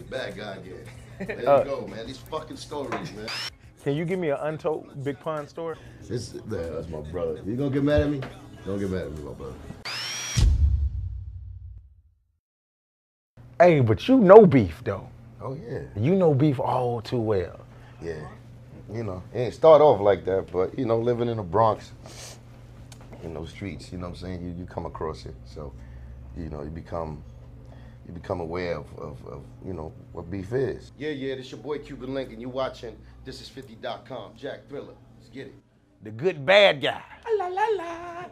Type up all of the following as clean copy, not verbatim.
bad guy again. There you go, man. These fucking stories, man. Can you give me an untold Big Pun story? That's my brother. You gonna get mad at me? Don't get mad at me, my brother. Hey, but you know beef though. Oh yeah. You know beef all too well. Yeah. You know, it ain't start off like that, but you know, living in the Bronx, in those streets, you know what I'm saying? You come across it. So, you know, you become aware of you know, what beef is. Yeah, this your boy Cuban Link, and you watching This Is 50.com. Jack Thriller. Let's get it. The good bad guy. La la la.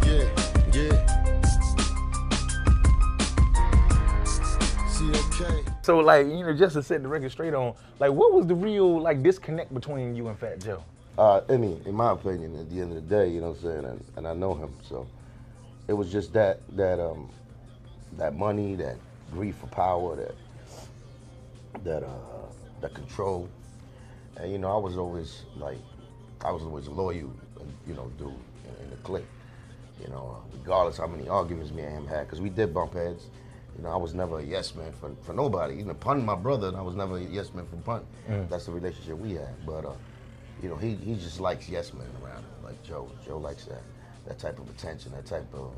Yeah. Okay. So like, you know, just to set the record straight on, like what was the real like disconnect between you and Fat Joe? I mean, in my opinion, at the end of the day, you know what I'm saying, and I know him, so it was just that money, that greed for power, that control, and you know, I was always loyal, you know, dude in the clique, you know, regardless how many arguments me and him had, because we did bump heads. You know, I was never a yes man for nobody. Even Pun, my brother, and I was never a yes man for Pun. That's the relationship we had. But you know, he just likes yes men around him, like Joe. Joe likes that type of attention, that type of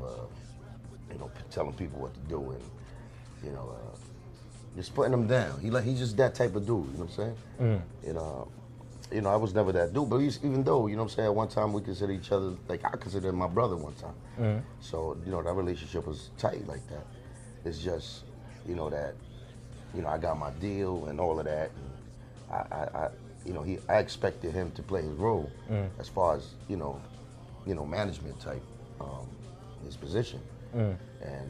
you know, telling people what to do, and you know, just putting them down. He's just that type of dude. You know what I'm saying? You know, I was never that dude. But even though, you know what I'm saying, at one time we considered each other, like I considered him my brother one time. So you know, that relationship was tight like that. It's just, you know, that, you know, I got my deal and all of that. And you know, I expected him to play his role as far as, you know, management type, his position. And,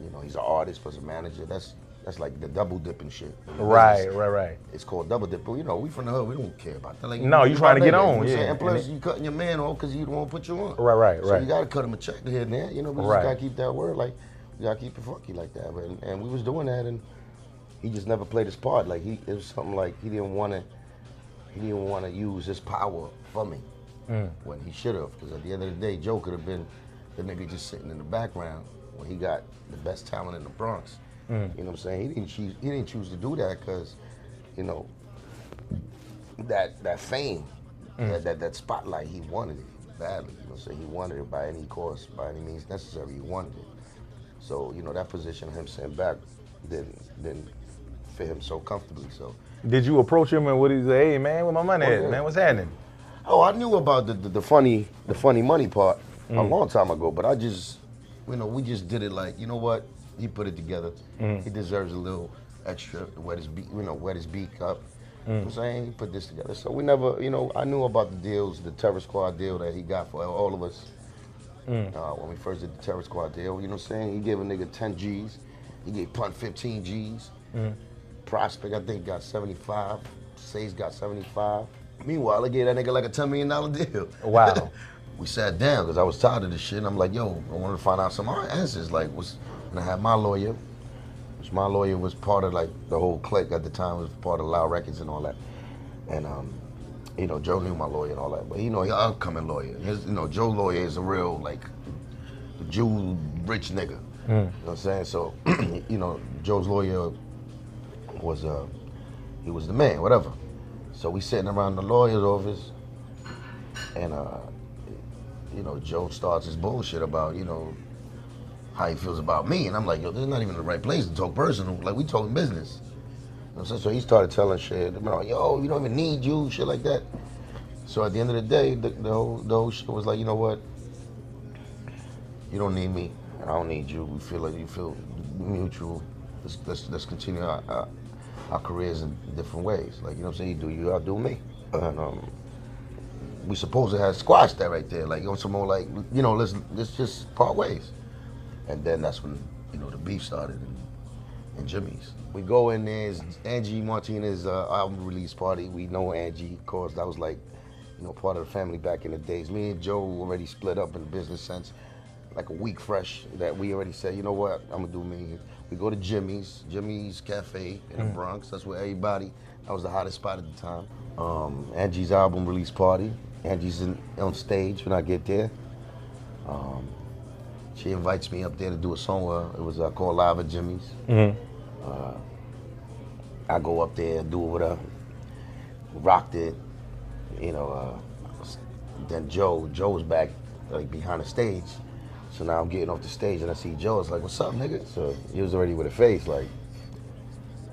you know, he's an artist plus a manager. That's like the double dipping shit. Right. It's called double dip. But, you know, we from the hood, we don't care about that. Like, no, you trying to get on, yeah. yeah. And plus, you cutting your man off because he don't want to put you on. Right. So you got to cut him a check here and there. You know, we just got to keep that word, like, we gotta keep it funky like that, and we was doing that, and he just never played his part. Like it was something like he didn't want to use his power for me when he should have. Because at the end of the day, Joe could have been the nigga just sitting in the background when he got the best talent in the Bronx. You know what I'm saying? He didn't choose to do that because, you know, that fame, that spotlight, he wanted it badly. You know what I'm saying? He wanted it by any cost, by any means necessary. He wanted it. So, you know, that position of him sitting back didn't fit him so comfortably. So, did you approach him and what he say, hey man, where my money at, man? What's happening? Oh, I knew about the funny money part a long time ago, but I just, you know, we just did it like, you know what? He put it together. He deserves a little extra to wet his beak up. You know what I'm saying? He put this together. So we never, you know, I knew about the deals, the Terror Squad deal that he got for all of us. When we first did the Terror Squad deal, you know what I'm saying? He gave a nigga 10 G's. He gave Pun 15 G's. Prospect, I think, got 75. Say's got 75. Meanwhile, I gave that nigga like a $10 million deal. Wow. We sat down because I was tired of this shit. And I'm like, yo, I wanted to find out some answers. Like, and I had my lawyer, which my lawyer was part of like the whole clique at the time, was part of Loud Records and all that. And you know, Joe knew my lawyer and all that, but you know, he's an upcoming lawyer. You know, Joe's lawyer is a real, like, the Jew rich nigga. You know what I'm saying? So, you know, Joe's lawyer was, he was the man, whatever. So we sitting around the lawyer's office, and, you know, Joe starts his bullshit about, you know, how he feels about me. And I'm like, yo, this is not even the right place to talk personal. Like, we talking business. So he started telling shit, like, yo, you don't even need you, shit like that. So at the end of the day, the whole shit was like, you know what? You don't need me, and I don't need you. We feel like you feel mutual. Let's continue our careers in different ways. Like, you know what I'm saying? You do you, I'll do me. And we supposed to have squashed that right there. Like, you know, some more like, you know, let's just part ways. And then that's when, you know, the beef started in Jimmy's. We go in there, it's Angie Martinez's album release party. We know Angie, of course, that was like, you know, part of the family back in the days. Me and Joe already split up in the business sense, like a week fresh, that we already said, you know what, I'm gonna do me. We go to Jimmy's Cafe in the Bronx. That's where everybody, that was the hottest spot at the time. Angie's album release party. Angie's on stage when I get there. She invites me up there to do a song. It was called Live at Jimmy's. I go up there, do it with her, rocked it, you know. Then Joe was back like behind the stage, so now I'm getting off the stage and I see Joe. It's like, "What's up, nigga?" So he was already with a face, like.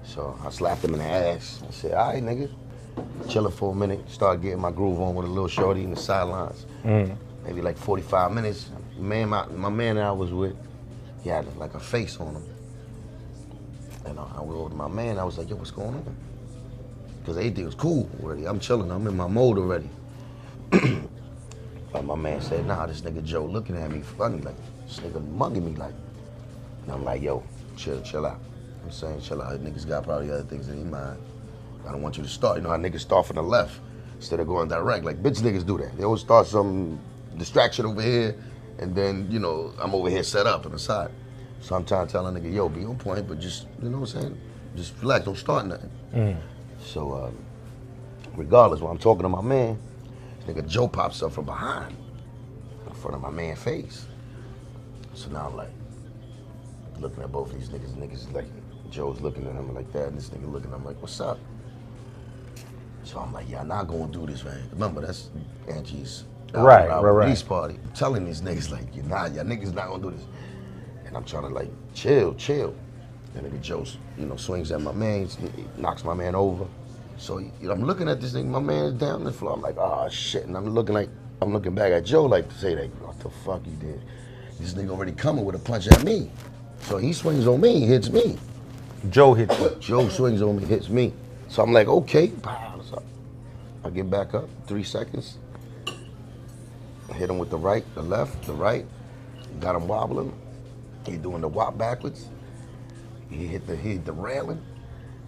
So I slapped him in the ass. I said, "All right, nigga." Chilling for a minute, started getting my groove on with a little shorty in the sidelines. Maybe like 45 minutes. My man that I was with, he had like a face on him. And I went over to my man, I was like, "Yo, what's going on?" Because everything was cool already. I'm chilling, I'm in my mode already. My man said, "Nah, this nigga Joe looking at me funny, like, this nigga mugging me, like." And I'm like, "Yo, chill out." I'm saying, chill out. Niggas got probably other things in their mind. I don't want you to start. You know how niggas start from the left instead of going direct. Like, bitch niggas do that. They always start some distraction over here, and then, you know, I'm over here set up on the side. So I'm trying to tell a nigga, yo, be on point, but just, you know what I'm saying? Just relax, don't start nothing. So, regardless, when I'm talking to my man, this nigga Joe pops up from behind, in front of my man's face. So now I'm like, looking at both of these niggas. Niggas like, Joe's looking at him like that, and this nigga looking at him like, "What's up?" So I'm like, "Yeah, I'm not gonna do this, man." Remember, that's Angie's release party. I'm telling these niggas like, y'all niggas not gonna do this. And I'm trying to like, chill. And nigga Joe, you know, swings at my man, knocks my man over. So you know, I'm looking at this thing, my man's down on the floor. I'm like, "Oh shit," and I'm looking back at Joe like to say like, "What the fuck you did?" This nigga already coming with a punch at me. So he swings on me, hits me. Joe hits you. Joe swings on me, hits me. So I'm like, okay. So I get back up, 3 seconds. I hit him with the right, the left, the right. Got him wobbling. He doing the wop backwards. He hit the railing.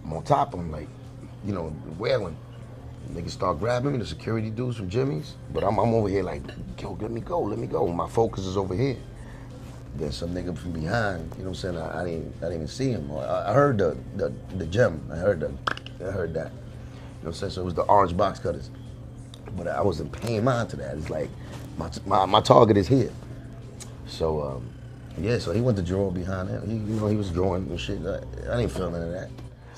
I'm on top of him, like, you know, wailing. Niggas start grabbing me, the security dudes from Jimmy's. But I'm over here like, yo, let me go. My focus is over here. Then some nigga from behind, you know what I'm saying? I didn't even see him. I heard the gem. I heard that. You know what I'm saying? So it was the orange box cutters. But I wasn't paying mind to that. It's like my target is here. So yeah, so he went to draw behind him. He was drawing and shit. I didn't feel none of that.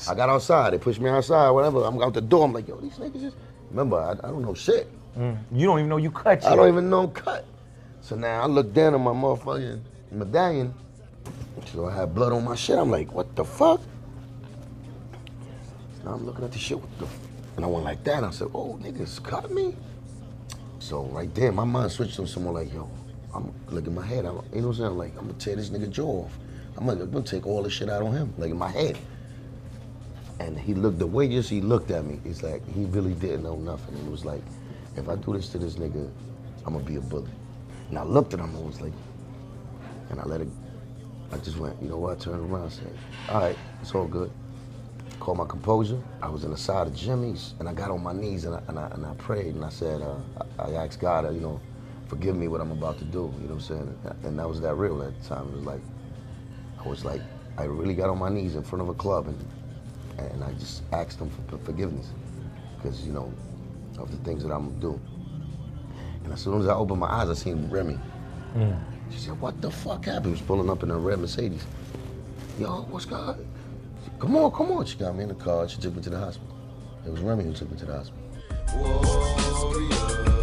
I got outside. They pushed me outside. Whatever. I'm out the door. I'm like, yo, these niggas just. Remember, I don't know shit. You don't even know you cut yet. I don't even know I'm cut. So now I look down at my motherfucking medallion. So I had blood on my shit. I'm like, what the fuck? So now I'm looking at the shit. And I went like that. And I said, oh, niggas cut me. So right there, my mind switched on someone like, yo, I'm looking at my head. You know what I'm saying? Like, I'm gonna tear this nigga jaw off. I'm gonna take all this shit out on him, like in my head. And he looked, the way he looked at me, it's like he really didn't know nothing. He was like, if I do this to this nigga, I'm gonna be a bully. And I looked at him and was like, and I let it, I just went, you know what, I turned around and said, all right, it's all good. Called my composure. I was in the side of Jimmy's and I got on my knees and I prayed and I said, I asked God, you know, forgive me what I'm about to do, you know what I'm saying? And that was that real at the time. It was like, I really got on my knees in front of a club and I just asked him for forgiveness because, you know, of the things that I'm gonna do. And as soon as I opened my eyes, I seen Remy. She said, what the fuck happened? He was pulling up in a red Mercedes. Yo, what's going on? Come on. She got me in the car. She took me to the hospital. It was Remy who took me to the hospital. Whoa, yeah.